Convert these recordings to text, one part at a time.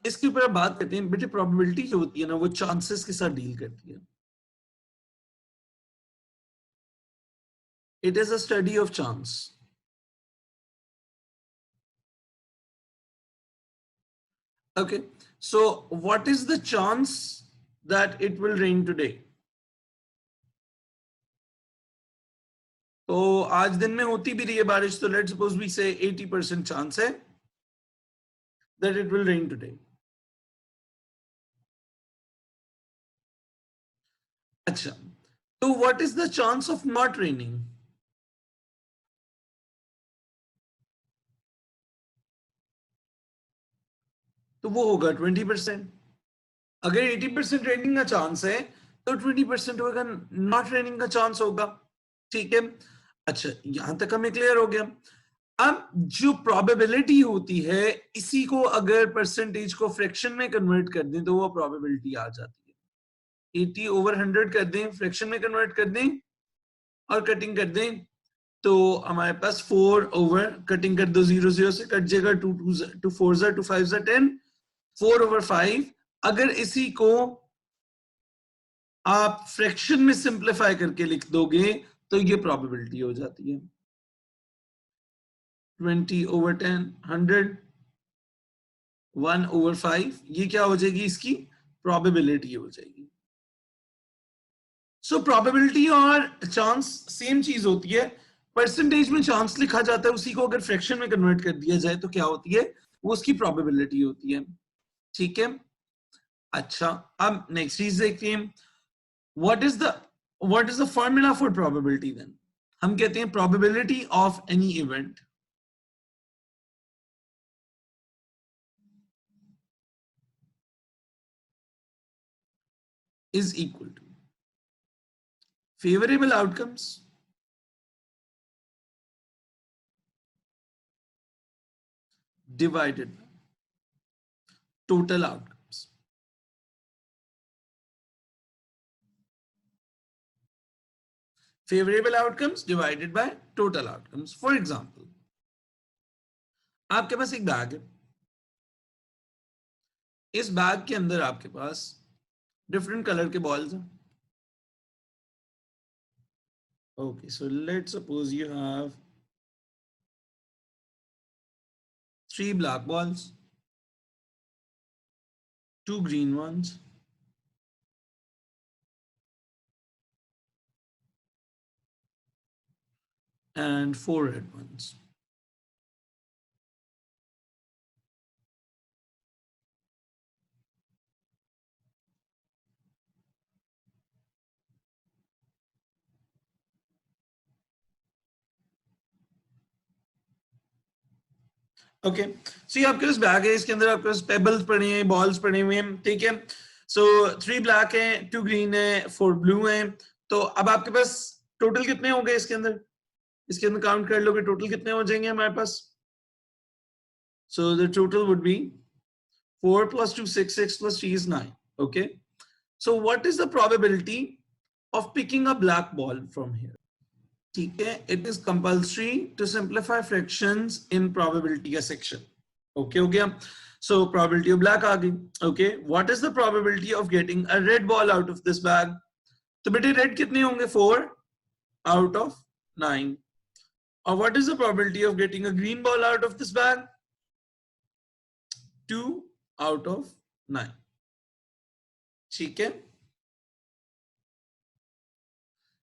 इसके ऊपर बात करते हैं। बेटे प्रोबेबिलिटी जो होती है ना वो चांसेस के साथ डील करती है। It is a study of chance. Okay, so what is the chance that it will rain today? तो आज दिन में होती भी रही है बारिश, तो लेट्स सपोज वी से 80% चांस है that it will rain today. अच्छा, तो what is the chance of not raining? तो वो होगा 20%। अगर 80% रेनिंग का चांस है तो 20% होगा नॉट रेनिंग का चांस होगा। ठीक है, अच्छा यहां तक हमें क्लियर हो गया। अब जो प्रोबेबिलिटी होती है, इसी को अगर परसेंटेज को फ्रैक्शन में कन्वर्ट कर दें तो वो प्रोबेबिलिटी आ जाती है। 80/100 कर दें, फ्रैक्शन में कन्वर्ट कर दें और कटिंग कर दें, तो हमारे पास 4 कटिंग कर दो, 0 0 से कट जाएगा, 2 2 4 2 5 10, 4/5। अगर इसी को आप फ्रैक्शन में सिंप्लीफाई करके लिख दोगे तो ये प्रोबेबिलिटी हो जाती है 20/10, 100, 1/5। ये क्या हो जाएगी? इसकी प्रोबेबिलिटी हो जाएगी। सो प्रोबेबिलिटी और चांस सेम चीज होती है। परसेंटेज में चांस लिखा जाता है, उसी को अगर फ्रैक्शन में कन्वर्ट कर दिया जाए तो क्या होती है? वो उसकी प्रोबेबिलिटी होती है। ठीक है, अच्छा अब नेक्स्ट चीज देखते हैं। What is the formula for probability then? हम कहते हैं probability of any event is equal to favorable outcomes divided by total outcomes. Favorable outcomes divided by total outcomes. For example, आपके पास एक बैग है, इस बैग के अंदर आपके पास डिफरेंट कलर के बॉल्स हैं। Okay, so let's suppose you have 3 black balls, 2 green ones, and 4 red ones. Okay, सो ये आपके पास बैग है, इसके अंदर आपके पास पेबल्स पड़े हैं, बॉल्स पड़े हुए हैं। ठीक है, सो 3 ब्लैक है, 2 ग्रीन है, 4 ब्लू है। तो अब आपके पास टोटल कितने हो गए इसके अंदर? इसके अंदर काउंट कर लोगे टोटल कितने हो जाएंगे हमारे पास? So the total would be 4 + 2 6, 6 + 3 is 9. Okay, so what is the probability of picking a black ball from here? ठीक है, it is compulsory to simplify fractions in probability का सेक्शन। ओके हो गया, सो प्रोबेबिलिटी ऑफ ब्लैक आ गई। Okay, what is the probability of getting a red ball out of this bag? तो बेटे red कितने होंगे? 4/9। और what is the probability of getting a green ball out of this bag? 2/9। ठीक है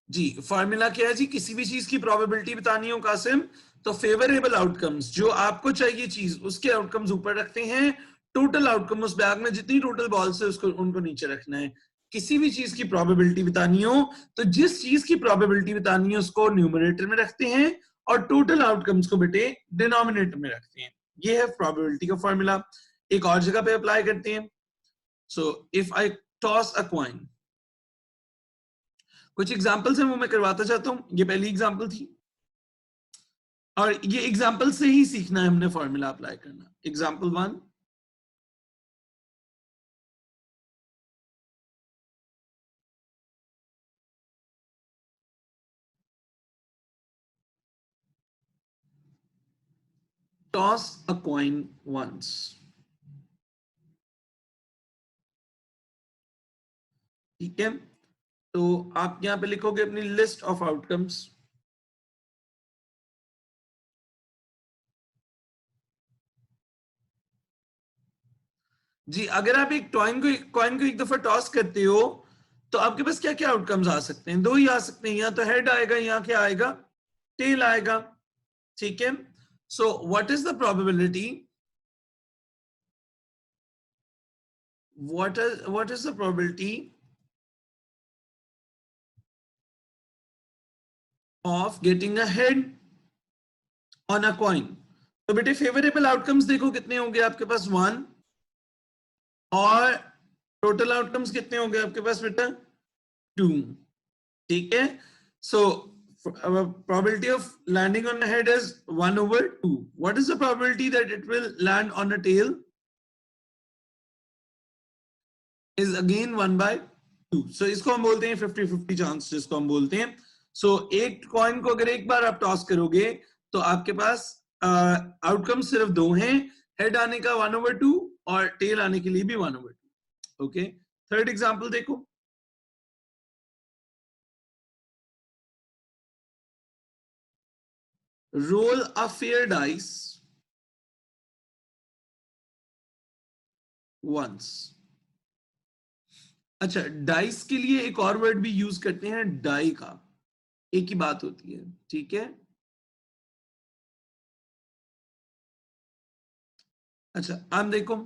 जी, formula क्या है जी? किसी भी चीज की प्रोबेबिलिटी बतानी हो कासिम, तो फेवरेबल आउटकम्स जो आपको चाहिए चीज, उसके आउटकम्स ऊपर रखते हैं, टोटल आउटकम उस बैग में जितनी टोटल बॉल्स है उसको उनको नीचे रखना है। किसी भी चीज की प्रोबेबिलिटी बतानी हो तो जिस चीज की प्रोबेबिलिटी बतानी है उसको न्यूमरेटर में रखते हैं और टोटल आउटकम्स को बेटे डिनोमिनेटर में रखते हैं। ये है प्रोबेबिलिटी का फॉर्मूला। एक और जगह पे अप्लाई करते हैं। So if I toss a coin, कुछ एग्जांपल्स हैं वो मैं करवाता चाहता हूं। ये पहली एग्जांपल थी और ये एग्जांपल से ही सीखना है हमने फॉर्मूला अप्लाई करना। Example 1, toss a coin once. ठीक है, तो आप यहाँ पे लिखोगे अपनी लिस्ट ऑफ आउटकम्स। जी, अगर आप एक कॉइन को एक दफा टॉस करते हो तो आपके पास क्या क्या आउटकम्स आ सकते हैं? दो ही आ सकते हैं, या तो हेड आएगा या क्या आएगा, टेल आएगा। ठीक है, so what is the probability, what is the probability of getting a head on a coin? तो बेटे फेवरेबल आउटकम्स देखो कितने होंगे आपके पास, 1, और टोटल आउटकम्स कितने होंगे आपके पास बेटा, 2। ठीक है, सो probability of landing on a head is 1/2. What is the probability that it will land on a tail? Is again 1/2. So इसको हम बोलते हैं 50-50 चांस, जिसको हम बोलते हैं। सो एक कॉइन को अगर एक बार आप टॉस करोगे तो आपके पास आउटकम सिर्फ दो हैं, हेड आने का 1/2 और टेल आने के लिए भी 1/2। ओके, थर्ड एग्जांपल देखो। Roll a fair dice once. अच्छा, डाइस के लिए एक और वर्ड भी यूज करते हैं, डाई का, एक ही बात होती है। ठीक है, अच्छा आप देखो,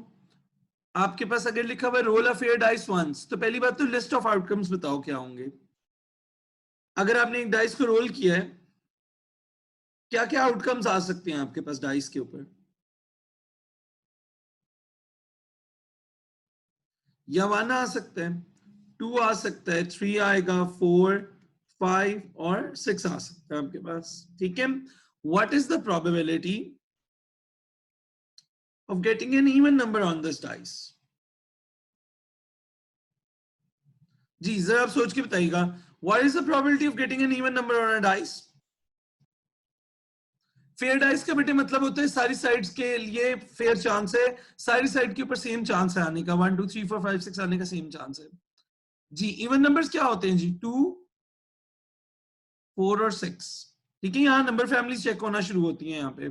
आपके पास अगर लिखा हुआ है roll a fair dice once, तो पहली बात तो लिस्ट ऑफ आउटकम्स बताओ क्या होंगे। अगर आपने एक डाइस को रोल किया है, क्या क्या आउटकम्स आ सकते हैं आपके पास डाइस के ऊपर? या 1 आ सकता है, 2 आ सकता है, 3 आएगा, 4, 5 और 6 आ सकता है आपके पास। ठीक है, what is the probability of getting an even number on this dice? जी जरा आप सोच के बताइएगा, what is the probability of getting an even number on a dice? Fair dice का बेटे मतलब होता है सारी साइड्स के लिए फेयर चांस है, सारी साइड के ऊपर सेम चांस है आने का, 1 2 3 4 5 6 आने का सेम चांस है। जी, इवन नंबर्स क्या होते हैं जी, 2, 4 और 6। ठीक है, यहाँ नंबर फैमिली चेक होना शुरू होती है यहाँ पे,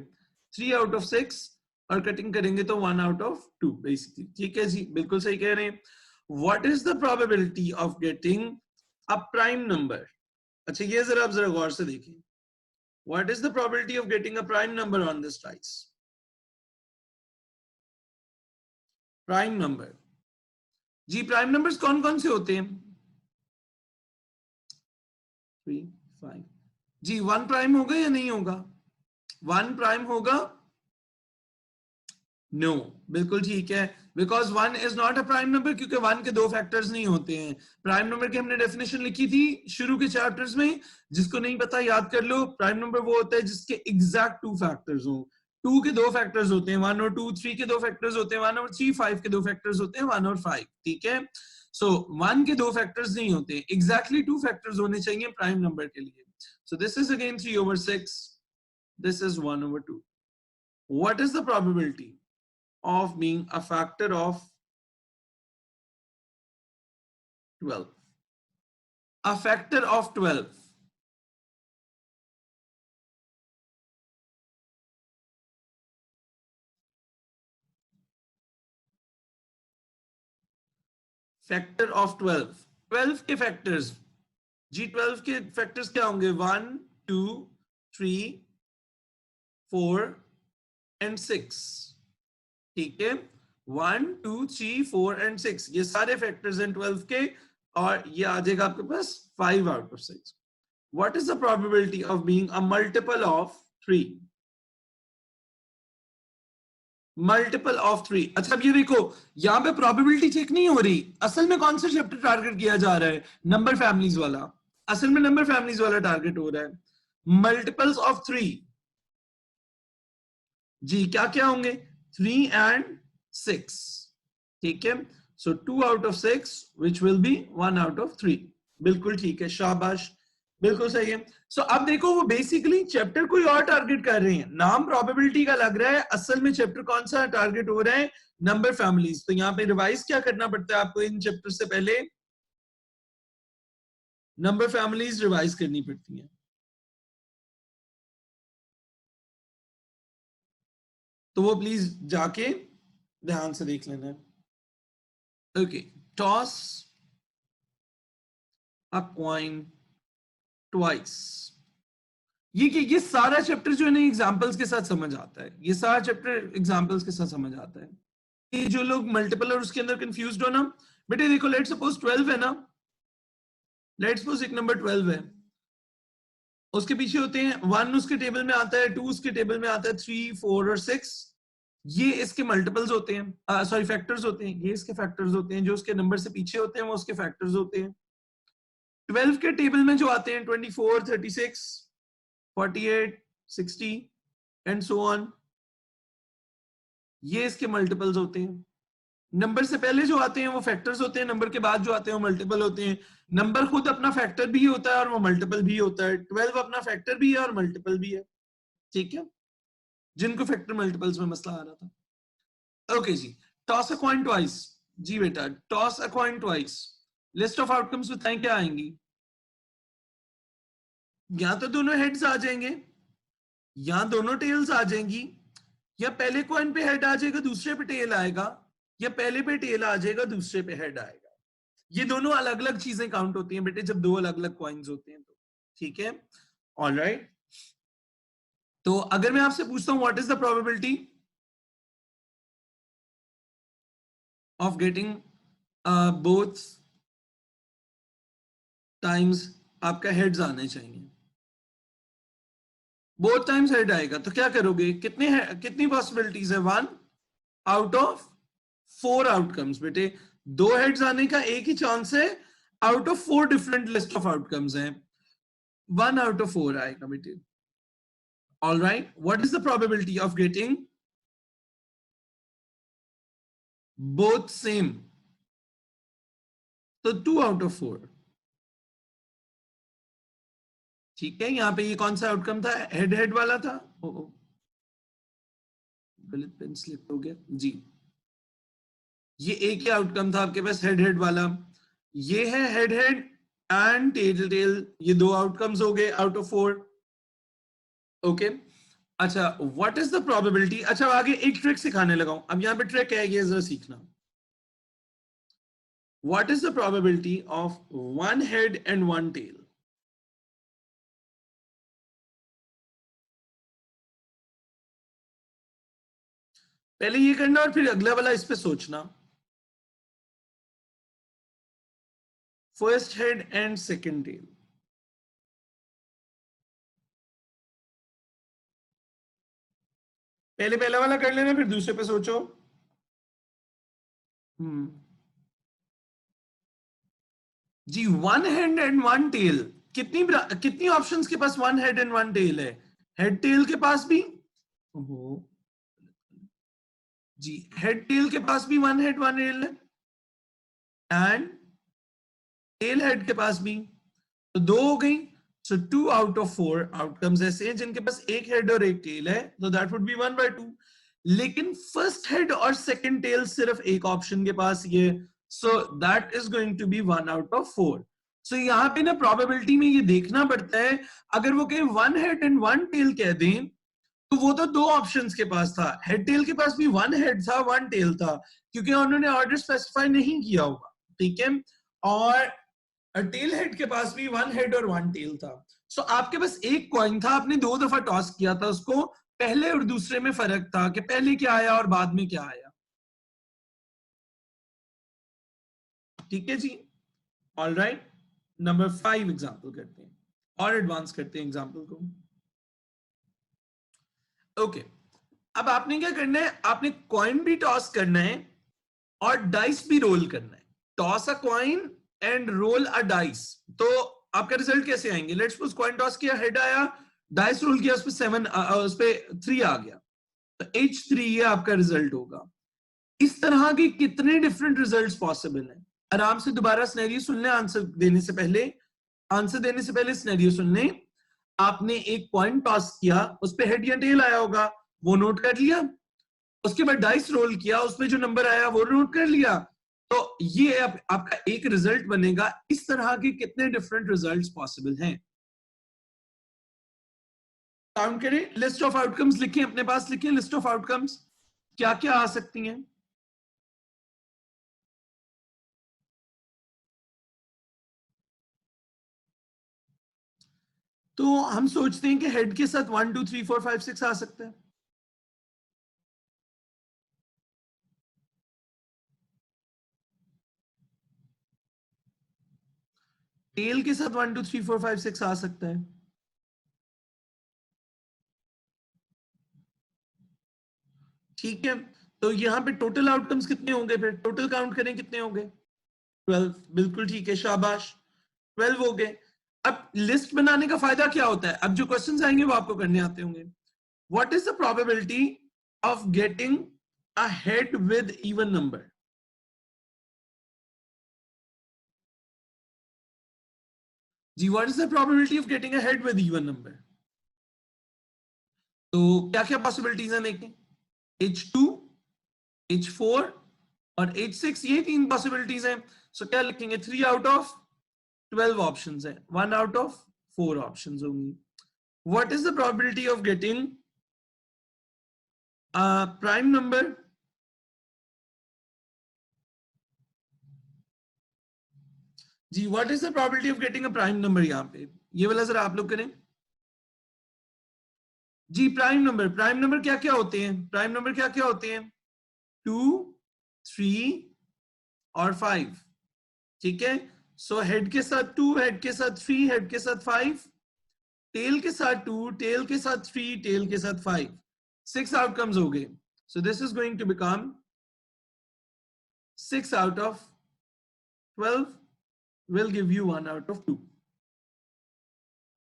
3 आउट ऑफ 6, और कटिंग करेंगे तो 1 आउट ऑफ 2 बेसिकली। ठीक है जी, बिल्कुल सही कह रहे हैं। What is the probability of getting a prime number? अच्छा ये जरा आप जरा गौर से देखें, what is the probability of getting a prime number on this dice? Prime number, जी प्राइम नंबर्स कौन कौन से होते हैं? 3, 5। जी 1 प्राइम होगा या नहीं होगा? 1 प्राइम होगा? नो, बिल्कुल ठीक है, because 1 is not a prime number, क्योंकि 1 के दो फैक्टर्स नहीं होते हैं। प्राइम नंबर की हमने डेफिनेशन लिखी थी शुरू के चैप्टर्स में, जिसको नहीं पता याद कर लो। प्राइम नंबर वो होता है जिसके एग्जैक्ट 2 फैक्टर्स हो। 2 के दो फैक्टर्स होते हैं 1 और 2, 3 के दो फैक्टर्स होते हैं 1 और 3, 5 के दो फैक्टर्स होते हैं 1 और 5। ठीक है, सो 1 के दो फैक्टर्स नहीं होते, एग्जैक्टली 2 फैक्टर्स होने चाहिए प्राइम नंबर के लिए। सो this is again 3/6, this is 1/2. What is the probability of being a factor of 12? A factor of 12. Factor of 12. 12 के factors, जी 12 के factors क्या होंगे? 1, 2, 3, 4 and 6। ठीक है, 1, 2, 3, 4 and 6, ये सारे factors हैं 12 के, और ये आ जाएगा आपके पास 5 out of 6। What is the probability of being a multiple of 3? Multiple of 3। अच्छा अब ये देखो, यहां पे प्रोबेबिलिटी चेक नहीं हो रही, असल में कौन सा चैप्टर टारगेट किया जा रहा है? नंबर फैमिलीज वाला, असल में नंबर फैमिलीज वाला टारगेट हो रहा है। मल्टीपल्स ऑफ 3, जी क्या क्या होंगे? 3 and 6। ठीक है, सो 2 out of 6 which will be 1 out of 3। बिल्कुल ठीक है, शाबाश, बिल्कुल सही है। सो अब देखो, वो बेसिकली चैप्टर कोई और टारगेट कर रहे हैं, नाम प्रोबेबिलिटी का लग रहा है, असल में चैप्टर कौन सा टारगेट हो रहा है? Number families. तो यहाँ पे रिवाइज क्या करना पड़ता है आपको इन चैप्टर से पहले? नंबर फैमिलीज रिवाइज करनी पड़ती हैं। तो वो प्लीज जाके ध्यान से देख लेना है। Okay, toss a coin twice. ये सारा चैप्टर जो है ना एग्जांपल्स के साथ समझ आता है, ये सारा चैप्टर एग्जांपल्स के साथ समझ आता है। ये जो लोग मल्टीपल और उसके अंदर कंफ्यूज्ड हो ना, बेटे देखो लेट्स सपोज 12 है ना, लेट्स सपोज एक नंबर 12 है, उसके पीछे होते हैं 1 उसके टेबल में आता है, 2 उसके टेबल में आता है, 3 4 और 6 ये इसके मल्टीपल्स होते हैं, सॉरी फैक्टर्स होते हैं, ये इसके फैक्टर्स होते हैं, जो उसके नंबर से पीछे होते हैं वो उसके फैक्टर्स होते हैं। 12 के टेबल में जो आते हैं 24 36 48 60 एंड सो ऑन, ये इसके मल्टीपल्स होते हैं। नंबर से पहले जो आते हैं वो फैक्टर्स होते हैं, नंबर के बाद जो आते हैं वो मल्टीपल होते हैं। नंबर खुद अपना फैक्टर भी होता है और वो मल्टीपल भी होता है। 12 अपना फैक्टर भी है और मल्टीपल भी है, ठीक है, जिनको फैक्टर मल्टीपल्स में मसला आ रहा था। ओके जी, टॉस अ कॉइन ट्वाइस। जी बेटा, toss a coin twice, list of outcomes बताएं क्या आएंगी। या तो दोनों हेड्स आ जाएंगे, या दोनों टेल्स आ जाएंगी, या पहले कॉइन पे हेड आ जाएगा दूसरे पे टेल आएगा, या पहले पे टेल आ जाएगा दूसरे पे हेड आएगा। ये दोनों अलग अलग चीजें काउंट होती हैं बेटे जब दो अलग अलग कॉइन्स होते हैं तो, ठीक है, ऑलराइट। तो अगर मैं आपसे पूछता हूं what is the probability of getting both times, आपका हेड्स आने चाहिए, बोथ टाइम्स हेड आएगा तो क्या करोगे, कितनी पॉसिबिलिटीज है, 1 आउट ऑफ 4 आउटकम्स बेटे, दो हेड्स आने का एक ही चांस है, out of 4 different list of outcomes हैं, 1 आउट ऑफ 4 आएगा बेटे। All right, what is the probability of getting both same? तो 2 आउट ऑफ 4, ठीक है। यहां पे ये कौन सा आउटकम था, हेड हेड वाला था, गलत पेन स्लिप हो गया जी, ये एक ही आउटकम था आपके पास हेड हेड वाला, ये है head head and tail tail, ये दो आउटकम्स हो गए आउट ऑफ 4। ओके, अच्छा व्हाट इज द प्रोबेबिलिटी, अच्छा आगे एक ट्रिक सिखाने लगा हूं, अब यहां पे ट्रिक है ये जरा सीखना। What is the probability of one head and one tail? पहले ये करना और फिर अगला वाला इस पे सोचना। First head and second tail, पहले पहला वाला कर लेना फिर दूसरे पे सोचो। जी, one head and one tail, कितनी ऑप्शंस के पास one head and one tail है, हेड टेल के पास भी, ओहो जी, हेड टेल के पास भी वन हेड वन टेल है एंड टेल हेड के पास भी, तो दो हो गई। सो 2 आउट ऑफ 4 आउटकम्स ऐसे हैं जिनके पास एक हेड और एक टेल है, तो दैट वुड बी 1/2। लेकिन फर्स्ट हेड और सेकंड टेल सिर्फ एक ऑप्शन के पास ये, so that is going to be 1 out of 4। सो यहाँ पे ना प्रोबेबिलिटी में ये देखना पड़ता है, अगर वो कहें one head and one tail कह दें तो वो तो दो ऑप्शंस के पास था, हेड टेल के पास भी वन हेड था वन टेल था, क्योंकि उन्होंने ऑर्डर स्पेसिफाई नहीं किया होगा, ठीक है, और टेल हेड के पास भी वन हेड और वन टेल था। सो आपके पास एक कॉइन था, आपने 2 दफा टॉस किया था उसको, पहले और दूसरे में फर्क था कि पहले क्या आया और बाद में क्या आया, ठीक है जी, ऑल राइट। नंबर 5 एग्जाम्पल करते हैं और एडवांस करते हैं एग्जाम्पल को। ओके, अब आपने क्या करना है, आपने कॉइन भी टॉस करना है और डाइस भी रोल करना है। Toss a coin and roll a dice, तो आपका रिजल्ट कैसे आएंगे, लेट्स सपोज कॉइन टॉस किया, हेड आया, डाइस रोल किया, उस पे 7 उस पे 3 आ गया, तो H3 ये आपका रिजल्ट होगा। इस तरह के कितने डिफरेंट रिजल्ट्स पॉसिबल हैं, आराम से दोबारा सिनेरियो सुन ले, आंसर देने से पहले सिनेरियो सुन ले। आपने एक पॉइंट टॉस किया, उस पे हेड या टेल आया होगा, वो नोट कर लिया, उसके बाद डाइस रोल किया, उसमें जो नंबर आया वो नोट कर लिया, तो ये आपका एक रिजल्ट बनेगा। इस तरह के कितने डिफरेंट रिजल्ट्स पॉसिबल हैं, काउंट करें। लिस्ट ऑफ आउटकम्स लिखें, अपने पास लिखें लिस्ट ऑफ आउटकम्स क्या क्या आ सकती हैं। तो हम सोचते हैं कि हेड के साथ 1 2 3 4 5 6 आ सकता है। टेल के साथ 1 2 3 4 5 6 आ सकता है। ठीक है, तो यहाँ पे टोटल आउटकम्स कितने होंगे, फिर टोटल काउंट करें कितने होंगे। 12, बिल्कुल ठीक है, शाबाश, 12 हो गए। अब लिस्ट बनाने का फायदा क्या होता है, अब जो क्वेश्चंस आएंगे वो आपको करने आते होंगे। What is the probability of getting a head with even number. जी, what is the probability of getting a head with even number. तो क्या क्या पॉसिबिलिटीज हैं देखें, H2, H4 और H6, ये तीन पॉसिबिलिटीज हैं। सो क्या लिखेंगे, 3 आउट ऑफ 12 ऑप्शंस है, 1 आउट ऑफ 4 ऑप्शंस होंगी। What is the probability of getting prime number. जी, what is the probability of getting a prime number, यहाँ पे ये वाला जरा आप लोग करें। जी, प्राइम नंबर क्या क्या होते हैं, प्राइम नंबर क्या क्या होते हैं, 2, 3 और 5। ठीक है, सो हेड के साथ 2, हेड के साथ 3, हेड के साथ 5, टेल के साथ 2, टेल के साथ 3, टेल के साथ 5, 6 आउटकम्स हो गए। So this is going to become 6 out of 12 will give you 1 out of 2।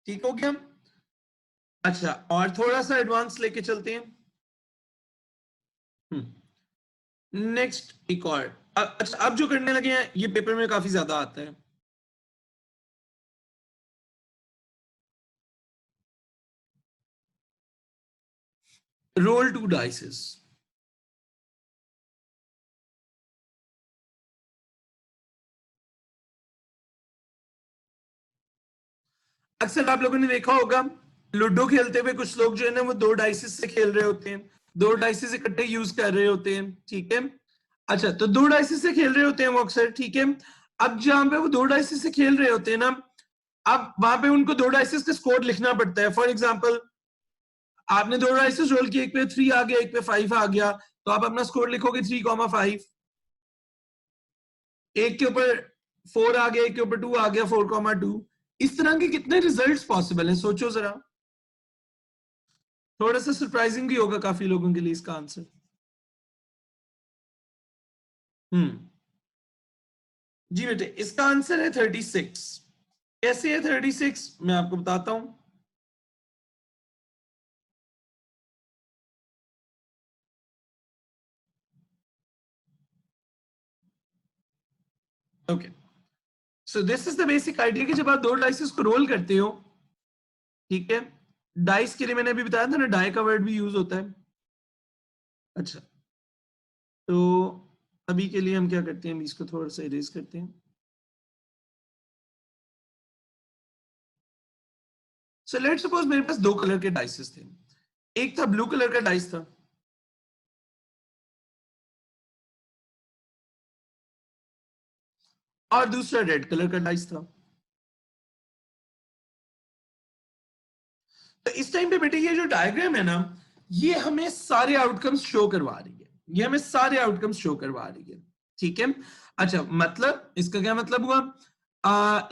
ठीक हो गया। अच्छा, और थोड़ा सा एडवांस लेके चलते हैं। नेक्स्ट एक और, अच्छा अब जो करने लगे हैं ये पेपर में काफी ज्यादा आता है। Roll 2 dices. अक्सर आप लोगों ने देखा होगा लूडो खेलते हुए कुछ लोग जो है ना वो 2 डाइसेस से खेल रहे होते हैं, 2 डाइसेस इकट्ठे यूज कर रहे होते हैं। ठीक है, अच्छा तो 2 डाइसेस से खेल रहे होते हैं वो अक्सर। ठीक है, अब जहां पे वो 2 डाइसेस से खेल रहे होते हैं ना, अब वहां पे उनको 2 डाइसेस का स्कोर लिखना पड़ता है। फॉर एग्जाम्पल आपने 2 डाइसेस रोल किए, एक पे 3 आ गया, एक पे 5 आ गया, तो आप अपना स्कोर लिखोगे 3,5। एक के ऊपर 4 आ गया, एक के ऊपर 2 आ गया, 4,2। इस तरह के कितने रिजल्ट्स पॉसिबल हैं, सोचो जरा। थोड़ा सा सरप्राइजिंग भी होगा काफी लोगों के लिए इसका आंसर। हम्म, जी बेटे, इसका आंसर है 36। कैसे है 36, मैं आपको बताता हूं। Okay, so this is the basic idea कि जब आप 2 डाइसेस को रोल करते हो, ठीक है, डाइस के लिए मैंने अभी बताया था ना, डाई का वर्ड भी यूज होता है। अच्छा, तो अभी के लिए हम क्या करते हैं, इसको थोड़ा सा इरेज करते हैं। सो लेट सपोज मेरे पास 2 कलर के डाइसेस थे, एक था ब्लू कलर का डाइस था, और दूसरा रेड कलर का डाइस था। तो इस टाइम पे बेटे ये जो डायग्राम है ना, ये हमें सारे आउटकम्स शो करवा रही है, ये हमें सारे आउटकम्स शो करवा रही है। ठीक है, अच्छा मतलब इसका क्या मतलब हुआ,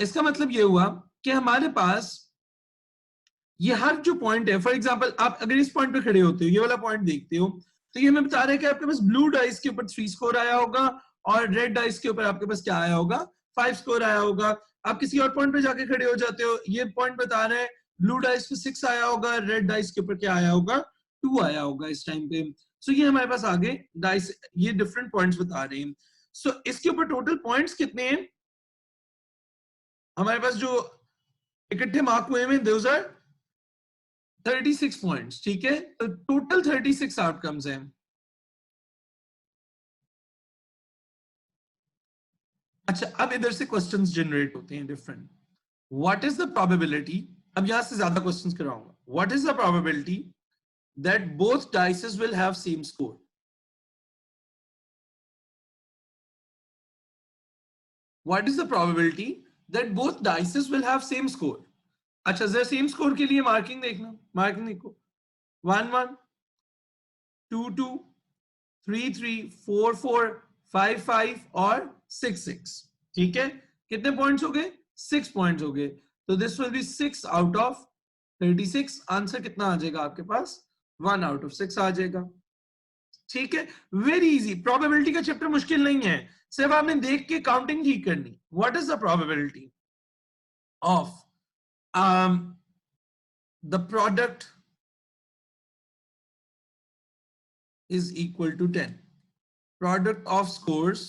इसका मतलब ये हुआ कि हमारे पास ये हर जो पॉइंट है, फॉर एग्जांपल आप अगर इस पॉइंट पे खड़े होते हो, ये वाला पॉइंट देखते हो, तो ये हमें बता रहा है कि आपके पास ब्लू डाइस के ऊपर 3 स्कोर आया होगा और रेड डाइस के ऊपर आपके पास क्या आया होगा, 5 स्कोर आया होगा। आप किसी और पॉइंट पे जाके खड़े हो जाते हो, ये पॉइंट बता रहे हैं ब्लू डाइस पे 6 आया होगा, रेड डाइस के ऊपर क्या आया होगा, 2 आया होगा इस टाइम पे। सो ये हमारे पास आगे डाइस, ये डिफरेंट पॉइंट्स बता रहे हैं। सो इसके ऊपर टोटल पॉइंट्स कितने हैं हमारे पास जो इकट्ठे मार्क हुए हैं, दोज आर 36 पॉइंट्स। ठीक है, तो टोटल 36 आउटकम्स हैं। अच्छा, अब इधर से क्वेश्चंस जनरेट होते हैं different. What is the probability, अब यहां से ज्यादा क्वेश्चंस कराऊंगा. What is the probability that both dices will have same score? What is the probability that both dices will have same score? अच्छा, जरा सेम स्कोर के लिए मार्किंग देखना. मार्किंग देखो. 1 1, 2 2, 3 3, 4 4, 5 5 और 6 6. ठीक है, कितने पॉइंट्स हो गए? 6 पॉइंट्स हो गए. तो this will be 6 out of 36. Answer कितना आ जाएगा आपके पास? 1 आउट ऑफ 6 आ जाएगा. ठीक है, वेरी इजी. प्रोबेबिलिटी का चैप्टर मुश्किल नहीं है, सिर्फ आपने देख के काउंटिंग ठीक करनी. What is the probability of the product is equal to 10. Product of scores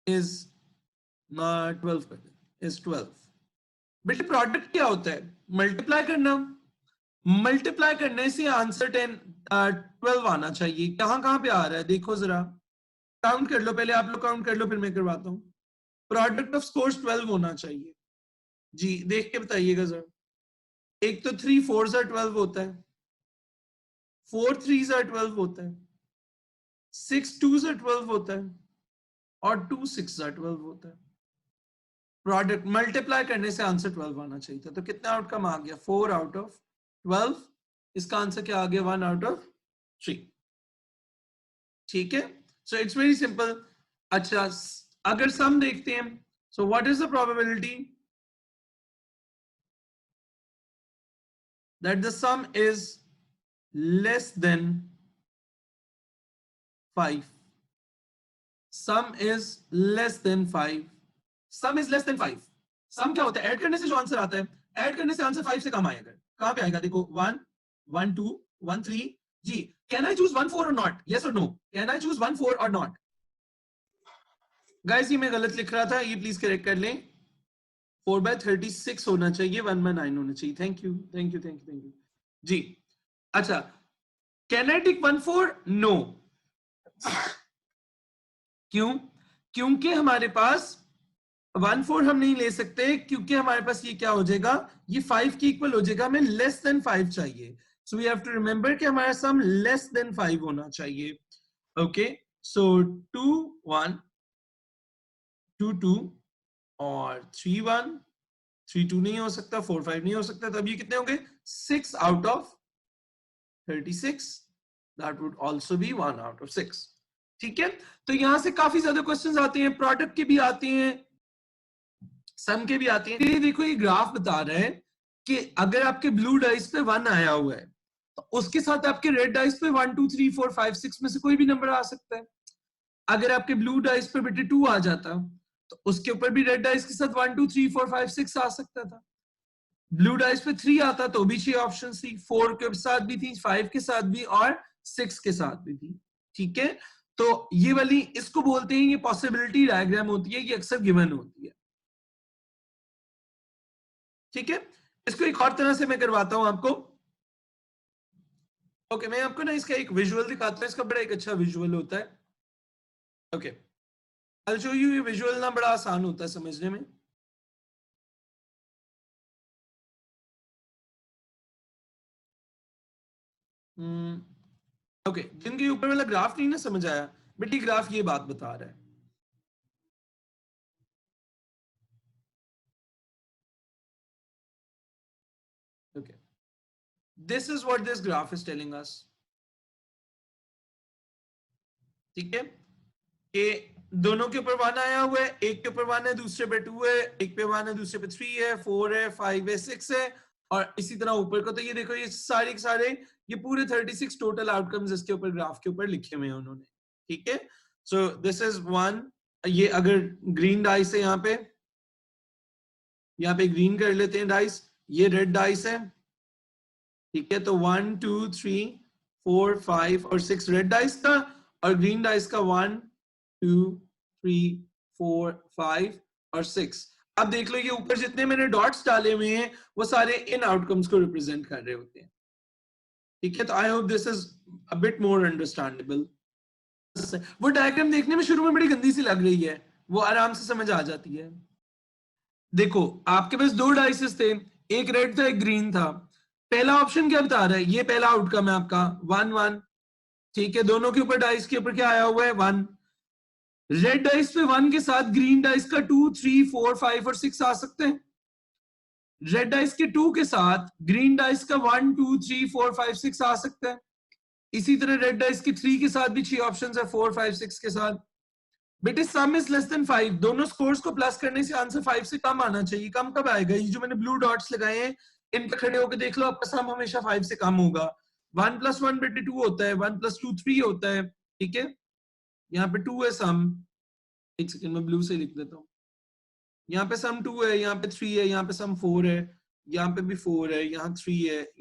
is 12 is 12. बेटे प्रोडक्ट क्या होता है? मल्टीप्लाई करना. मल्टीप्लाई करने से आंसर 12 आना चाहिए. कहां कहां पे आ रहा है देखो जरा. काउंट कर लो पहले, आप लोग काउंट कर लो, फिर मैं करवाता हूं. प्रोडक्ट ऑफ स्कोर्स 12 होना चाहिए जी. देख के बताइएगा जरा. एक तो 3 4s are 12 होता है, 4 3s are 12 होता है, 6 2s are 12 होता है और 2 6s are 12 होता है. प्रोडक्ट मल्टीप्लाई करने से आंसर 12 आना चाहिए था. तो कितना आउटकम आ गया? 4 आउट ऑफ 12. इसका आंसर क्या आ गया? 1 आउट ऑफ 3. ठीक है, सो इट्स वेरी सिंपल. अच्छा, अगर सम देखते हैं, so what is the probability that the some is less than 5? Some is less than 5. Some is less than 5. सम क्या होता है? ऐड करने से जो आंसर आता है, ऐड करने से आंसर 5 से कम आएगा. कहां पे आएगा देखो? 1 1 2 1 3. जी, कैन आई चूज 1 4 और नॉट? यस और नो? कैन आई चूज 1 4 और नॉट? गाइस, ये मैं गलत लिख रहा था, ये प्लीज करेक्ट कर लें. 4/36 होना चाहिए, 1/9 होना चाहिए. Thank you thank you thank you thank you जी. अच्छा, कैन आई टेक 1 4? नो. क्यों? क्योंकि हमारे पास 1 4 हम नहीं ले सकते, क्योंकि हमारे पास ये क्या हो जाएगा? ये 5 के इक्वल हो जाएगा. हमें लेस देन 5 चाहिए. So we have to remember कि हमारा सम लेस देन 5 होना चाहिए. ओके, सो 2 1 2 2 और 3 1. 3 2 नहीं हो सकता, 4 5 नहीं हो सकता. तब ये कितने होंगे? 6 out of 36. That would also be 1 out of 6. ठीक है, तो यहां से काफी ज्यादा क्वेश्चंस आते हैं, प्रोडक्ट के भी आते हैं, सम के भी आते हैं. ये देखो, ये ग्राफ बता रहा है कि अगर आपके ब्लू डाइस पे 1 आया हुआ है, तो उसके साथ आपके रेड डाइस पे 1 2 3 4 5 6 में से कोई भी नंबर आ सकता है. अगर आपके ब्लू डाइस पे बेटे 2 आ जाता, तो उसके ऊपर भी रेड डाइस के साथ 1 2 3 4 5 6 आ सकता था. ब्लू डाइस पे 3 आता तो भी 6 ऑप्शन थी, 4 के साथ भी थी, 5 के साथ भी और 6 के साथ भी थी. ठीक है, तो ये वाली इसको बोलते हैं, ये पॉसिबिलिटी डायग्राम होती है, ये अक्सर गिवन होती है. ठीक है, इसको एक और तरह से मैं करवाता हूं आपको. ओके, मैं आपको ना इसका एक विजुअल दिखाता हूं. इसका बड़ा एक अच्छा विजुअल होता है. Okay, I show you. ये विजुअल ना बड़ा आसान होता है समझने में. ओके, जिनके ऊपर वाला ग्राफ नहीं ना समझ आया, बट ये ग्राफ ये बात बता रहा है. Okay, this is what this graph is telling us. ठीक है, कि दोनों के ऊपर 1 आया हुआ है, एक के ऊपर 1 है, दूसरे पे 2 है, एक पे 1 है, दूसरे पे 3 है, 4 है, 5 है, 6 है, और इसी तरह ऊपर को. तो ये देखो, ये सारे के सारे, ये पूरे 36 टोटल आउटकम्स इसके ऊपर ग्राफ के ऊपर लिखे हुए हैं उन्होंने. ठीक है, सो दिस इज 1. ये अगर ग्रीन डाइस है, यहाँ पे ग्रीन कर लेते हैं डाइस, ये रेड डाइस है. ठीक है, तो 1 2 3 4 5 और 6 रेड डाइस का, और ग्रीन डाइस का 1 2 3 4 5 और 6. अब देख लो, ये ऊपर जितने मैंने डॉट्स डाले हुए हैं, वो सारे इन आउटकम्स को रिप्रेजेंट कर रहे होते हैं. ठीक है, तो I hope this is a bit more understandable. वो डायग्राम देखने में शुरू में बड़ी गंदी सी लग रही है, वो आराम से समझ आ जाती है। देखो आपके पास दो डाइसेस थे, एक रेड था एक ग्रीन था। पहला ऑप्शन क्या बता रहा है, ये पहला आउटकम है आपका 1-1, ठीक है। दोनों के ऊपर डाइस के ऊपर क्या आया हुआ है 1। रेड डाइस पे 1 के साथ ग्रीन डाइस का 2, 3, 4, 5 और 6 आ सकते हैं। रेड डाइस के 2 के साथ ग्रीन डाइस का 1, 2, 3, 4, 5, 6 आ सकता है। इसी तरह रेड डाइस के 3 के साथ भी 6 ऑप्शंस है, 4, 5, 6 के साथ। बेटे सम इज लेस देन 5, दोनों स्कोर्स को प्लस करने से आंसर 5 से कम आना चाहिए। कम कब आएगा, ये जो मैंने ब्लू डॉट्स लगाए हैं इन पे खड़े होकर देख लो, आपका सम हमेशा 5 से कम होगा। 1 + 1 बेटे 2 होता है, 1 + 2 3 होता है, ठीक है। यहाँ पे 2 है सम, एक सेकंड में ब्लू से लिख देता हूँ। यहाँ पे सम 2 है, यहाँ पे 3 है, यहाँ पे सम 4 है, यहाँ पे भी 4 है, यहाँ 3 है,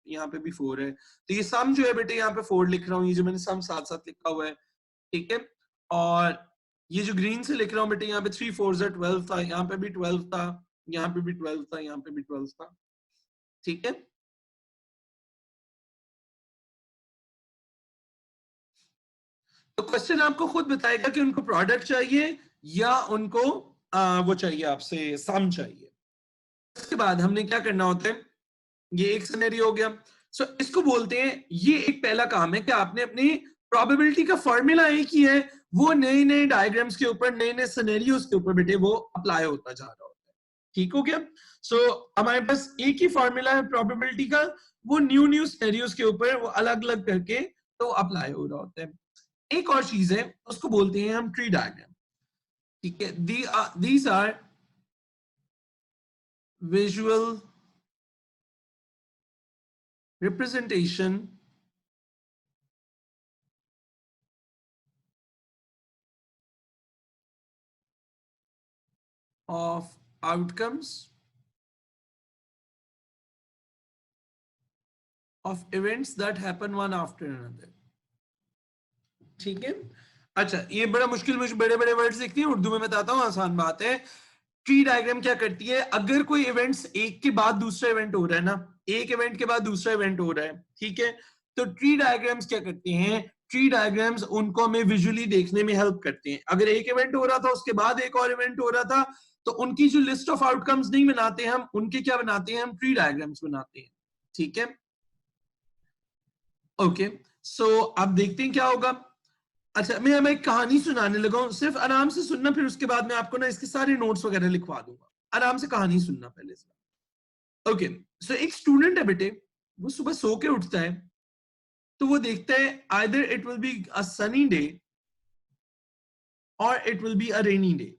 यहाँ पे भी 4 है। तो ये सम जो है बेटे यहाँ पे 4 लिख रहा हूँ, ये जो मैंने सम साथ साथ लिखा हुआ है, ठीक है। और ये जो ग्रीन से लिख रहा हूँ बेटे, यहाँ पे 3 4 12 था, यहाँ पे भी 12 था, यहाँ पे भी 12 था, यहाँ पे भी 12 था, ठीक है। तो क्वेश्चन आपको खुद बताएगा कि उनको प्रोडक्ट चाहिए या उनको वो चाहिए, आपसे सम चाहिए। इसके बाद हमने क्या करना होता है, ये एक सिनेरियो हो गया। सो इसको बोलते हैं, ये एक पहला काम है कि आपने अपनी प्रोबेबिलिटी का फॉर्मूला एक ही है, वो नए नए डायग्राम्स के ऊपर, नए नए सिनेरियोस के ऊपर बेटे वो अप्लाई होता जा रहा होता है, ठीक हो गया। सो हमारे पास एक ही फॉर्मूला है प्रोबेबिलिटी का, वो न्यू न्यू सिनेरियोस के ऊपर वो अलग अलग करके तो अप्लाई हो रहा होता है। एक और चीज है, उसको बोलते हैं हम ट्री डायग्राम, ठीक है। These are visual representation of outcomes of events that happen one after another, ठीक है। अच्छा ये बड़ा मुश्किल, मुझे बड़े बड़े वर्ड्स लिखती है, उर्दू में बताता हूँ, आसान बात है। ट्री डायग्राम क्या करती है, अगर कोई इवेंट्स एक के बाद दूसरा इवेंट हो रहा है ना, एक इवेंट के बाद दूसरा इवेंट हो रहा है, ठीक है, तो ट्री डायग्राम्स क्या करते हैं, ट्री डायग्राम्स उनको हमें विजुअली देखने में हेल्प करते हैं। अगर एक इवेंट हो रहा था उसके बाद एक और इवेंट हो रहा था, तो उनकी जो लिस्ट ऑफ आउटकम्स नहीं बनाते हम, उनके क्या बनाते हैं, हम ट्री डायग्राम्स बनाते हैं, ठीक है। ओके सो अब देखते हैं क्या होगा। अच्छा मैं एक कहानी सुनाने लगा हूं, सिर्फ आराम से सुनना, फिर उसके बाद मैं आपको ना इसके सारे नोट्स वगैरह लिखवा दूंगा। आराम से कहानी सुनना पहले से। ओके सो एक स्टूडेंट है बेटे, वो सुबह सो के उठता है, तो वो देखता है either it will be a sunny day और it will be a rainy day,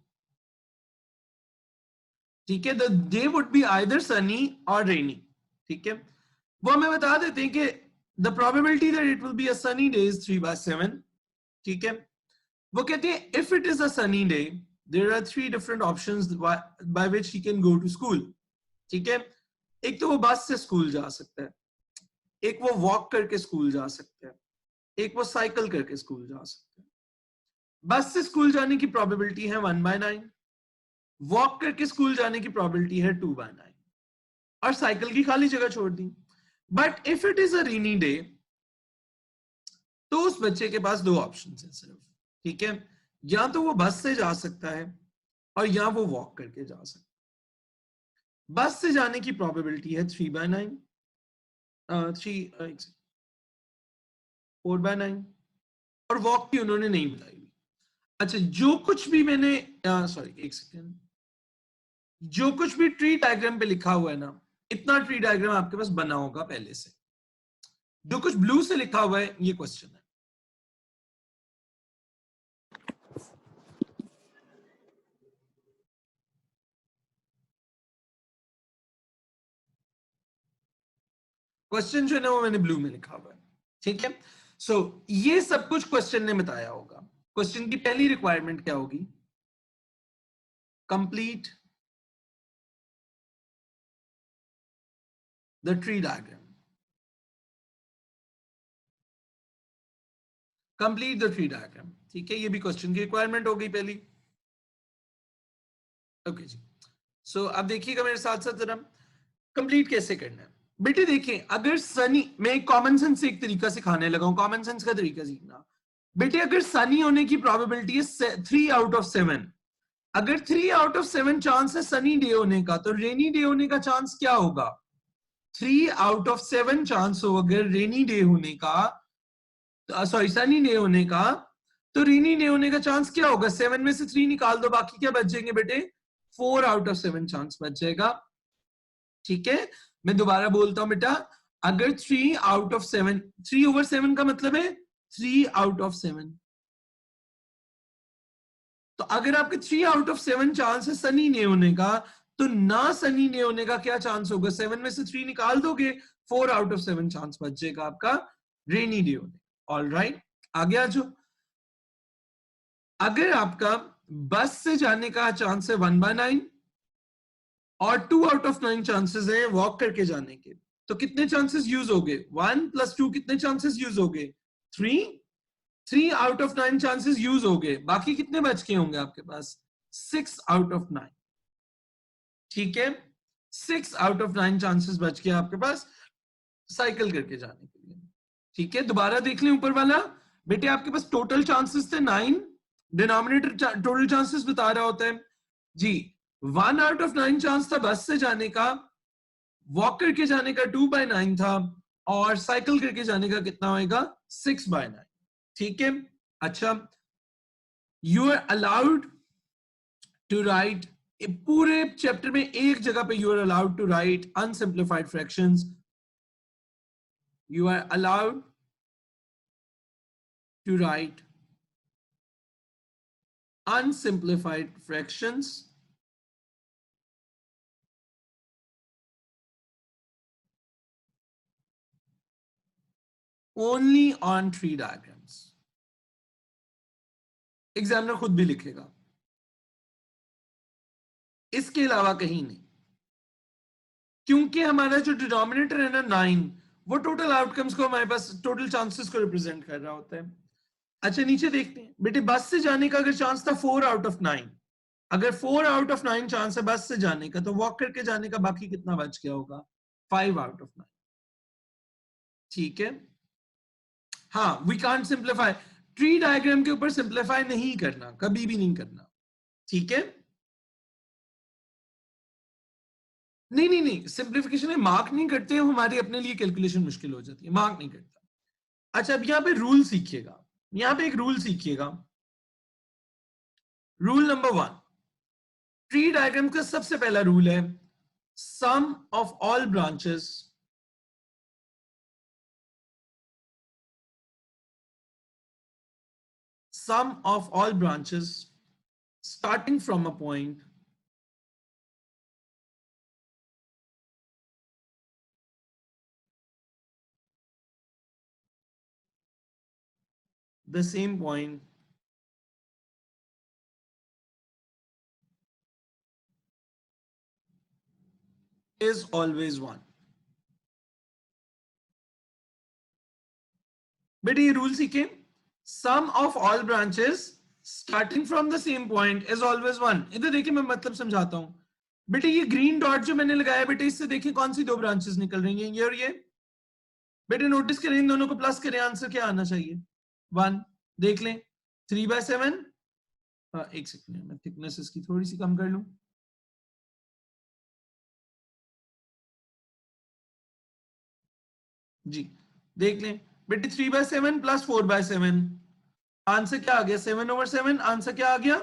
ठीक है। The day would be either sunny और रेनी, ठीक है। वो हमें बता देते हैं कि the probability that it will be a sunny day is 3/7, ठीक है। वो कहते हैं if it is a sunny day there are 3 different options by which he can go to school, ठीक है। एक तो वो बस से स्कूल जा सकता है, एक वो वॉक करके स्कूल जा सकता है, एक वो साइकिल करके स्कूल जा सकता है। बस से स्कूल जाने की प्रोबेबिलिटी है 1/9, वॉक करके स्कूल जाने की प्रोबेबिलिटी है 2/9, और साइकिल की खाली जगह छोड़ दी। But if it is a rainy day, तो उस बच्चे के पास दो ऑप्शन है सिर्फ, ठीक है। या तो वो बस से जा सकता है और या वो वॉक करके जा सकता है। बस से जाने की प्रोबेबिलिटी है 3/9, 4/9, और वॉक की उन्होंने नहीं बताई। अच्छा जो कुछ भी मैंने सॉरी एक सेकेंड, जो कुछ भी ट्री डायग्राम पे लिखा हुआ है ना, इतना ट्री डायग्राम आपके पास बना होगा पहले से। जो कुछ ब्लू से लिखा हुआ है ये क्वेश्चन है। क्वेश्चन जो है ना वो मैंने ब्लू में लिखा हुआ है, ठीक है। सो ये सब कुछ क्वेश्चन ने बताया होगा। क्वेश्चन की पहली रिक्वायरमेंट क्या होगी, complete the tree diagram, complete the tree diagram, ठीक है। ये भी क्वेश्चन की रिक्वायरमेंट हो गई पहली। ओके जी, सो अब देखिएगा मेरे साथ साथ जरा कंप्लीट कैसे करना है। बेटे देखिए, अगर सनी, मैं कॉमन सेंस से एक तरीका सिखाने लगा हूं, कॉमन सेंस का तरीका सीखना। बेटे अगर सनी होने की प्रोबेबिलिटी है 3 आउट ऑफ 7, अगर 3 आउट ऑफ 7 चांस है सनी डे होने का, तो रेनी डे होने का चांस क्या होगा? 3 आउट ऑफ 7 चांस हो अगर रेनी डे होने का, सॉरी सनी डे होने का, तो रेनी डे होने का चांस क्या होगा? 7 में से 3 निकाल दो, बाकी क्या बच जाएंगे बेटे? 4 आउट ऑफ 7 चांस बच जाएगा। ठीक है, मैं दोबारा बोलता हूं बेटा, अगर 3 आउट ऑफ 7, 3 ओवर 7 का मतलब है 3 आउट ऑफ 7, तो अगर आपके 3 आउट ऑफ 7 चांस है सनी डे होने का, तो ना सनी डे होने का क्या चांस होगा? 7 में से 3 निकाल दोगे, 4 आउट ऑफ 7 चांस बच जाएगा आपका रेनी डे होने का। ऑल राइट, आगे आ जाओ। अगर आपका बस से जाने का चांस है 1/9 और 2 आउट ऑफ 9 चांसेस है वॉक करके जाने के, तो कितने चांसेस यूज हो गए? 1 + 2 कितने चांसेस यूज हो गए? 3 आउट ऑफ 9 चांसेस यूज हो गए, बाकी कितने बच के होंगे आपके पास? 6 आउट ऑफ 9। ठीक है, 6 आउट ऑफ 9 चांसेस बच के आपके पास साइकिल करके जाने के लिए। ठीक है, दोबारा देख लें ऊपर वाला। बेटे आपके पास टोटल चांसेस थे 9, डिनोमिनेटर टोटल चांसेस बता रहा होता है जी। 1 आउट ऑफ 9 चांस था बस से जाने का, वॉक करके जाने का 2/9 था, और साइकिल करके जाने का कितना होएगा? 6/9। ठीक है, अच्छा, you are allowed to write, पूरे चैप्टर में एक जगह पे you are allowed to write unsimplified fractions, you are allowed to write unsimplified fractions only on tree diagrams. Examiner खुद भी लिखेगा, इसके अलावा कहीं नहीं, क्योंकि हमारा जो डिनोमिनेटर है ना 9, वो टोटल आउटकम्स को, हमारे पास टोटल चांसेस को रिप्रेजेंट कर रहा होता है। अच्छा, नीचे देखते हैं बेटे, बस से जाने का अगर चांस था 4 आउट ऑफ 9, अगर 4 आउट ऑफ 9 चांस है बस से जाने का, तो वॉक करके जाने का बाकी कितना बच गया होगा? 5 आउट ऑफ 9। ठीक है, हाँ, we can't simplify, tree diagram के ऊपर सिंप्लीफाई नहीं करना, कभी भी नहीं करना। ठीक है, नहीं नहीं नहीं, सिंप्लीफिकेशन में मार्क नहीं करते, हमारी अपने लिए कैलकुलेशन मुश्किल हो जाती है, मार्क नहीं करता। अच्छा, अब यहां पे रूल सीखिएगा, यहां पे एक रूल सीखिएगा, रूल नंबर 1। ट्री डायग्राम का सबसे पहला रूल है, sum of all branches sum of all branches starting from a point the same point is always 1। बेटे ये रूल सीखे, sum of all branches starting from the same point is always 1। इधर देखिए, मैं मतलब समझाता हूं बेटे, ये ग्रीन डॉट जो मैंने लगाया बेटे, इससे देखिए कौन सी दो ब्रांचेस निकल रही हैं, ये और ये। बेटे नोटिस करें, इन दोनों को प्लस करें, आंसर क्या आना चाहिए? 1। देख लें, 3/7, एक सेकंड मैं थिकनेस इसकी थोड़ी सी कम कर लूं। जी, देख लें बेटे, 3/7 + 4/7, आंसर क्या आ गया? 7/7, आंसर क्या आ गया?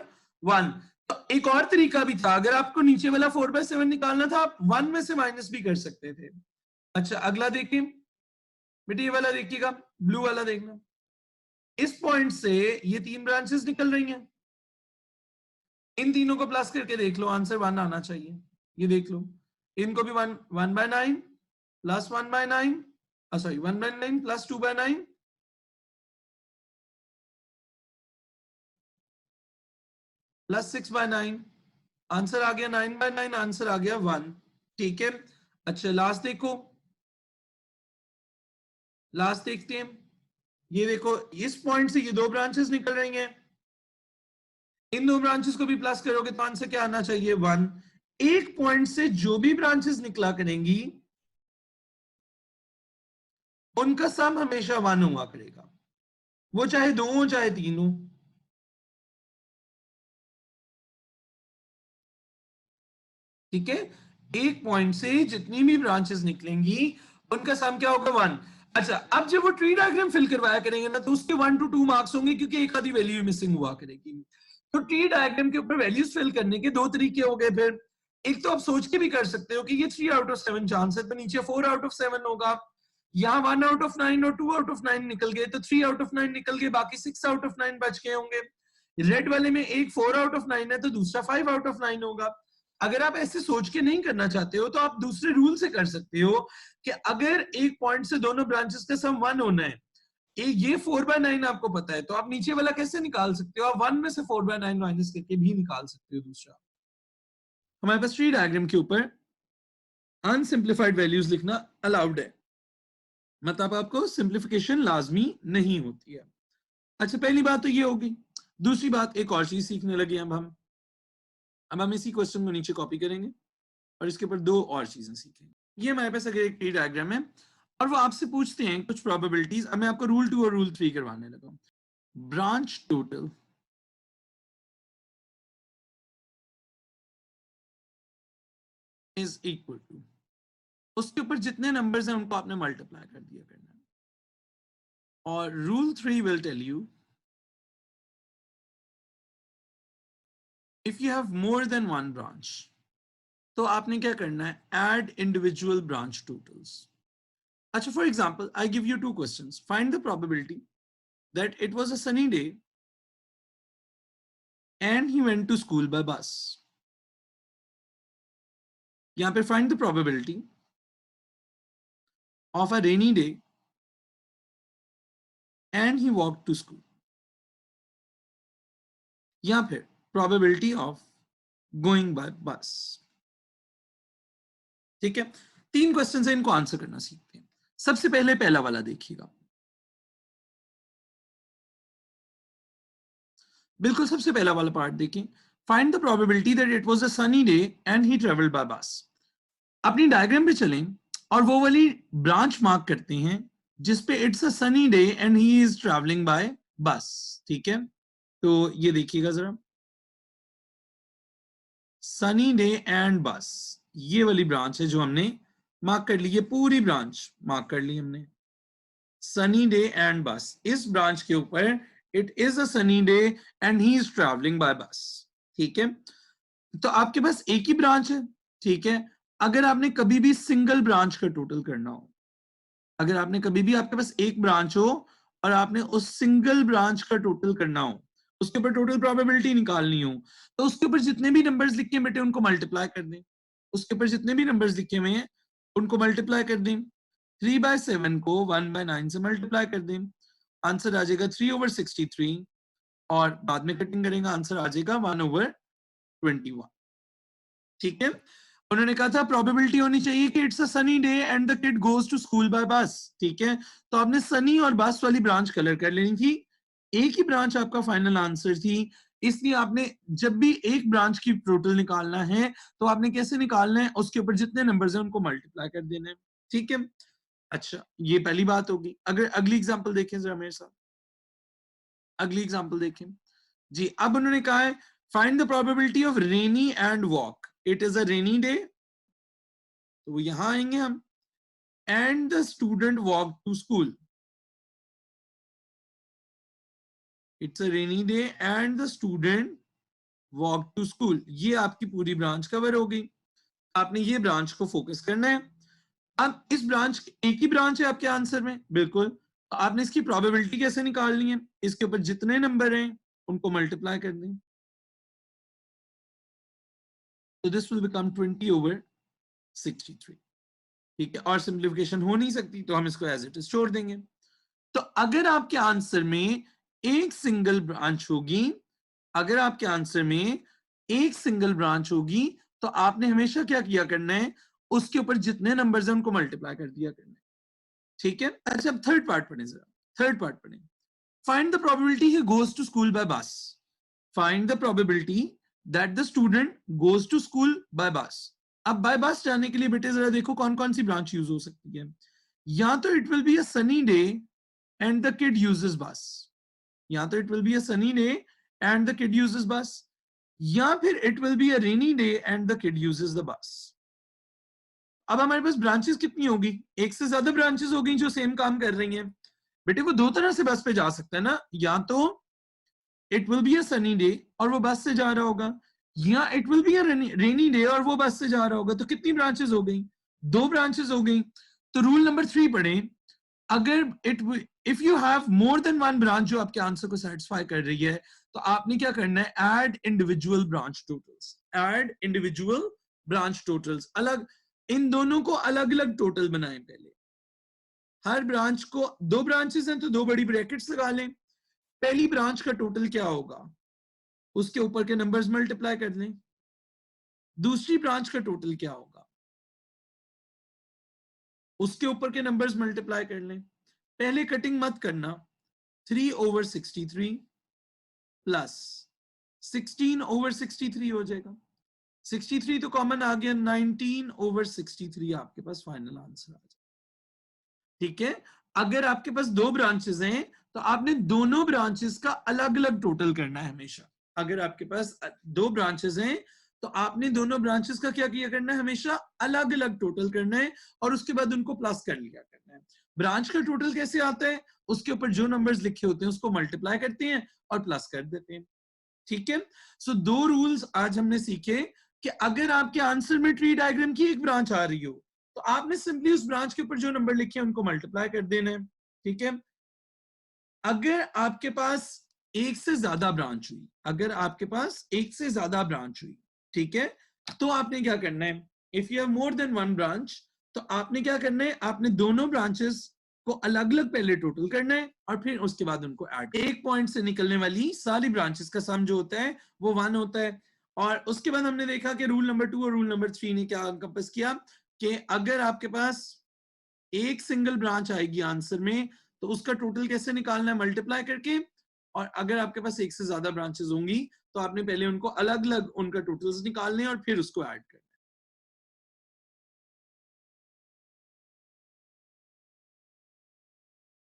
1। तो एक और तरीका भी था, अगर आपको नीचे वाला 4/7 निकालना था, आप 1 में से माइनस भी कर सकते थे। अच्छा, अगला देखिए बेटे, ये वाला देखिएगा, ब्लू वाला देखना, इस पॉइंट से ये 3 ब्रांचेस निकल रही हैं, इन तीनों को प्लस करके देख लो, आंसर 1 आना चाहिए। ये देख लो, इनको भी 1/9 + 1/9, सॉरी 1/9 + 2/9 + 6/9, आंसर आ गया 9/9, आंसर आ गया 1। ठीक है, अच्छा लास्ट देखो, लास्ट देखते हैं, ये देखो, इस पॉइंट से ये 2 ब्रांचेस निकल रही हैं, इन 2 ब्रांचेस को भी प्लस करोगे तो आंसर क्या आना चाहिए? 1। एक पॉइंट से जो भी ब्रांचेस निकला करेंगी उनका सम हमेशा 1 हुआ करेगा। वो चाहे 2 हो चाहे 3 हो। ठीक है, एक पॉइंट से जितनी भी ब्रांचेस निकलेंगी उनका सम क्या होगा 1। अच्छा, अब जब वो ट्री डायग्राम फिल करवाया करेंगे ना, तो उसके 1 to 2 मार्क्स होंगे, क्योंकि एक आधी वैल्यू मिसिंग हुआ करेगी। तो ट्री डायग्राम के ऊपर वैल्यूज फिल करने के दो तरीके हो गए। फिर एक तो आप सोच के भी कर सकते हो कि ये 3 आउट ऑफ 7 चांस है, तो नीचे 4 आउट ऑफ 7 होगा। यहाँ 1 आउट ऑफ 9 और 2 आउट ऑफ 9 निकल गए, तो 3 आउट ऑफ 9 निकल गए, बाकी 6 आउट ऑफ 9 बच गए होंगे। रेड वाले में एक 4 आउट ऑफ 9 है, तो दूसरा 5 आउट ऑफ 9 होगा। अगर आप ऐसे सोच के नहीं करना चाहते हो, तो आप दूसरे रूल से कर सकते हो कि अगर एक पॉइंट से दोनों ब्रांचेस का सम 1 होना है, ये 4/9 आपको पता है, तो आप नीचे वाला कैसे निकाल सकते हो? आप 1 में से 4/9 माइनस करके भी निकाल सकते हो। दूसरा, हमारे पास ट्री डायग्राम के ऊपर अनसिंप्लीफाइड वैल्यूज लिखना अलाउड है, मतलब आपको सिंप्लीफिकेशन लाजमी नहीं होती है। अच्छा, पहली बात तो ये होगी। दूसरी बात, एक और चीज सीखने लगे अब हम इसी क्वेश्चन को नीचे कॉपी करेंगे और इसके ऊपर दो और चीजें सीखेंगे। ये हमारे पास अगर एक ट्री डायग्राम है और वो आपसे पूछते हैं कुछ प्रोबेबिलिटीज, अब मैं आपको रूल 2 और रूल 3 करवाने लगा हूं। Branch total is equal to, उसके ऊपर जितने नंबर्स हैं उनको आपने मल्टीप्लाई कर दिया करना है। और rule 3 will tell you if you have more than one branch, तो आपने क्या करना है, ऐड इंडिविजुअल ब्रांच टोटल्स। अच्छा, for example I give you two questions, find the probability that it was a sunny day and he went to school by bus. यहां पे find the probability of a rainy day and he walked to school. या फिर probability of going by bus. ठीक है, 3 question है, इनको answer करना सीखते हैं। सबसे पहले पहला वाला देखिएगा, बिल्कुल सबसे पहला वाला पार्ट देखिए। Find the probability that it was a sunny day and he travelled by बस। अपनी डायग्राम पे चलें और वो वाली ब्रांच मार्क करते हैं जिसपे it's a sunny day and he is travelling by bus. ठीक है, तो ये देखिएगा जरा, सनी डे एंड बस, ये वाली ब्रांच है जो हमने मार्क कर ली, ये पूरी ब्रांच मार्क कर ली हमने, सनी डे एंड बस। इस ब्रांच के ऊपर it is a sunny day and he is travelling by bus. ठीक है, तो आपके पास एक ही ब्रांच है। ठीक है, अगर आपने कभी भी सिंगल ब्रांच का टोटल करना हो, अगर आपने कभी भी, आपके पास एक ब्रांच हो और आपने उस सिंगल ब्रांच का टोटल करना हो, उसके ऊपर टोटल प्रोबेबिलिटी निकालनी हो, तो उसके ऊपर जितने भी नंबर्स लिखे बेटे उनको मल्टीप्लाई कर दें। उसके ऊपर जितने भी नंबर्स लिखे हुए हैं उनको मल्टीप्लाई कर दें। 3/7 को 1/9 से मल्टीप्लाई कर दें, आंसर आ जाएगा 3/63, और बाद में कटिंग करेंगे, आंसर आ जाएगा 1/21। ठीक है, उन्होंने कहा था प्रोबेबिलिटी होनी चाहिए कि it's a sunny day and the kid goes to school by bus. ठीक है, तो आपने सनी और बस वाली ब्रांच कलर कर लेनी थी, एक ही ब्रांच आपका फाइनल आंसर थी, इसलिए आपने जब भी एक ब्रांच की टोटल निकालना है तो आपने कैसे निकालना है, उसके ऊपर जितने नंबर्स हैं उनको मल्टीप्लाई कर देना है। ठीक है, अच्छा ये पहली बात होगी। अगर अगली एग्जांपल देखें जरा मेरे साथ, अगली एग्जांपल देखें जी। अब उन्होंने कहा है find the probability of rainy and walk, it is a rainy day, तो यहां आएंगे हम, and the student walk to school, it's a rainy day and the student walk to school, ये आपकी पूरी ब्रांच कवर हो गई। आपने ये ब्रांच को फोकस करना है। अब इस ब्रांच, एक ही ब्रांच है आपके आंसर में, बिल्कुल, तो आपने इसकी प्रोबेबिलिटी कैसे निकालनी है, इसके ऊपर जितने नंबर हैं उनको मल्टीप्लाई कर दें, तो दिस विल बिकम 20/63। ठीक है, और सिंप्लीफिकेशन हो नहीं सकती तो हम इसको एज इट इज छोड़ देंगे। तो अगर आपके आंसर में एक सिंगल ब्रांच होगी, अगर आपके आंसर में एक सिंगल ब्रांच होगी, तो आपने हमेशा क्या किया करना है, उसके ऊपर जितने नंबर्स हैं उनको मल्टीप्लाई कर दिया करना है। ठीक है, अच्छा अब थर्ड पार्ट पढ़े जरा, थर्ड पार्ट पढ़े। Find the probability he goes to school by bus, find the probability that the student goes to school by bus. अब बाय बस जाने के लिए बेटे जरा देखो कौन कौन सी ब्रांच यूज हो सकती है। या तो it will be a sunny day and the kid uses बस, या तो it will be a sunny day and the kid uses बस, या फिर it will be a rainy day and the kid uses the bus. अब हमारे पास branches कितनी होगी, एक से ज्यादा ब्रांचेस होगी जो सेम काम कर रही हैं। बेटे वो दो तरह से बस पे जा सकता है ना, या तो it will be a sunny day और वो बस से जा रहा होगा, या it will be a rainy day और वो बस से जा रहा होगा। तो कितनी ब्रांचेस हो गई, दो ब्रांचेस हो गई। तो रूल नंबर 3 पढ़े, अगर if you have more than one branch जो आपके आंसर को सेटिस्फाई कर रही है, तो आपने क्या करना है, add individual branch totals, add individual branch totals. अलग, इन दोनों को अलग अलग टोटल बनाएं पहले। हर ब्रांच को, दो ब्रांचेस हैं तो दो बड़ी ब्रैकेट्स लगा लें, पहली ब्रांच का टोटल क्या होगा उसके ऊपर के नंबर्स मल्टीप्लाई कर लें, दूसरी ब्रांच का टोटल क्या होगा उसके ऊपर के नंबर्स मल्टीप्लाई कर लें। पहले कटिंग मत करना, 3/63 प्लस 16/63 हो जाएगा, 63 तो कॉमन आ गया, 19/63 आपके पास फाइनल आंसर आ जाएगा। ठीक है, अगर आपके पास दो ब्रांचेस हैं तो आपने दोनों ब्रांचेस का अलग अलग टोटल करना है हमेशा। अगर आपके पास दो ब्रांचेस हैं तो आपने दोनों ब्रांचेस का क्या किया करना है, हमेशा अलग अलग टोटल करना है और उसके बाद उनको प्लस कर लिया करना है। ब्रांच का टोटल कैसे आता है, उसके ऊपर जो नंबर्स लिखे होते हैं उसको मल्टीप्लाई करते हैं और प्लस कर देते हैं। ठीक है, सो दो रूल्स आज हमने सीखे कि अगर आपके आंसर में ट्री डायग्राम की एक ब्रांच आ रही हो तो आपने सिंपली उस ब्रांच के ऊपर जो नंबर लिखे हैं उनको मल्टीप्लाई कर देना है। ठीक है, अगर आपके पास एक से ज्यादा ब्रांच हुई, अगर आपके पास एक से ज्यादा ब्रांच हुई, ठीक है, तो आपने क्या करना है, if you have more than one branch, तो आपने क्या करना है, आपने दोनों ब्रांचेस को अलग अलग पहले टोटल करना है और फिर उसके बाद उनको ऐड। एक पॉइंट से निकलने वाली सारी ब्रांचेस का सम जो होता है वो 1 होता है। और उसके बाद हमने देखा कि रूल नंबर 2 और रूल नंबर 3 ने क्या कंपास किया कि अगर आपके पास एक सिंगल ब्रांच आएगी आंसर में तो उसका टोटल कैसे निकालना है, मल्टीप्लाई करके। और अगर आपके पास एक से ज्यादा ब्रांचेस होंगी तो आपने पहले उनको अलग अलग उनका टोटल्स निकालने और फिर उसको ऐड करना।